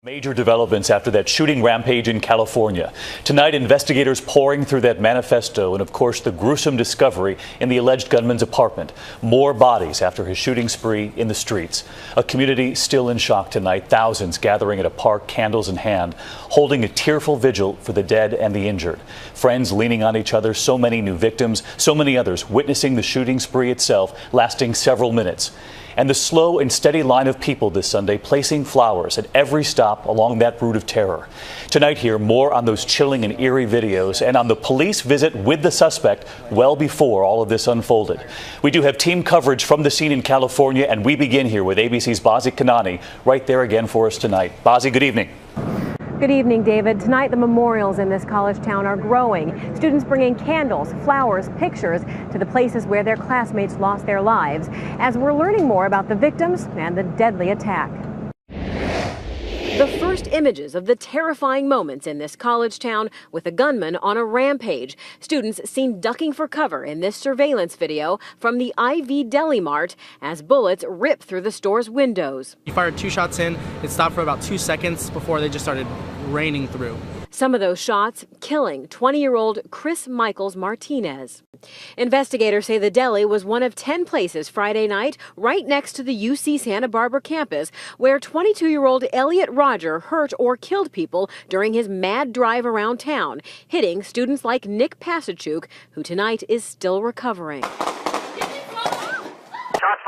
Major developments after that shooting rampage in California. Tonight, investigators pouring through that manifesto and, of course, the gruesome discovery in the alleged gunman's apartment. More bodies after his shooting spree in the streets. A community still in shock tonight. Thousands gathering at a park, candles in hand, holding a tearful vigil for the dead and the injured. Friends leaning on each other, so many new victims, so many others witnessing the shooting spree itself, lasting several minutes. And the slow and steady line of people this Sunday placing flowers at every stop along that route of terror. Tonight here, more on those chilling and eerie videos and on the police visit with the suspect well before all of this unfolded. We do have team coverage from the scene in California, and we begin here with ABC's Bazi Kanani right there again for us tonight. Bazi, good evening. Good evening, David. Tonight, the memorials in this college town are growing. Students bringing candles, flowers, pictures to the places where their classmates lost their lives, as we're learning more about the victims and the deadly attack. The first images of the terrifying moments in this college town with a gunman on a rampage. Students seen ducking for cover in this surveillance video from the IV Deli Mart as bullets rip through the store's windows. He fired 2 shots in. It stopped for about 2 seconds before they just started raining through. Some of those shots killing 20-year-old Chris Michaels Martinez. Investigators say the deli was one of 10 places Friday night right next to the UC Santa Barbara campus where 22-year-old Elliot Rodger hurt or killed people during his mad drive around town, hitting students like Nick Pasachuk, who tonight is still recovering. Shots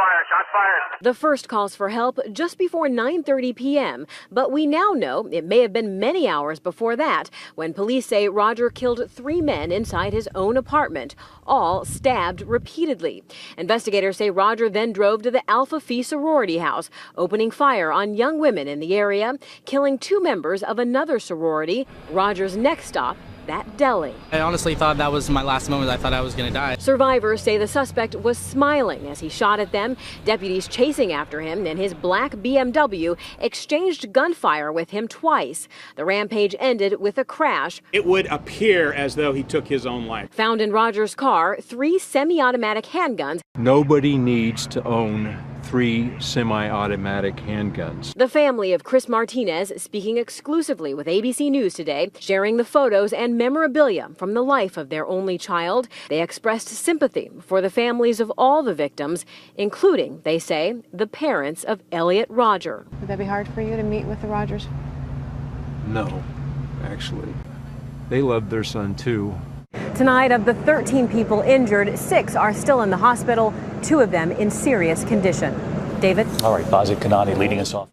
fired. The first calls for help just before 9:30 p.m., but we now know it may have been many hours before that when police say Rodger killed 3 men inside his own apartment, all stabbed repeatedly. Investigators say Rodger then drove to the Alpha Phi sorority house, opening fire on young women in the area, killing 2 members of another sorority. Rodger's next stop, that deli. I honestly thought that was my last moment. I thought I was going to die. Survivors say the suspect was smiling as he shot at them. Deputies chasing after him in his black BMW exchanged gunfire with him twice. The rampage ended with a crash. It would appear as though he took his own life. Found in Rodger's car, 3 semi-automatic handguns. Nobody needs to own 3 semi-automatic handguns. The family of Chris Martinez speaking exclusively with ABC News today, sharing the photos and memorabilia from the life of their only child. They expressed sympathy for the families of all the victims, including, they say, the parents of Elliot Rodger. Would that be hard for you to meet with the Rodgers? No, actually. They loved their son too. Tonight, of the 13 people injured, 6 are still in the hospital, 2 of them in serious condition. David? All right, Bazi Kanani leading us off.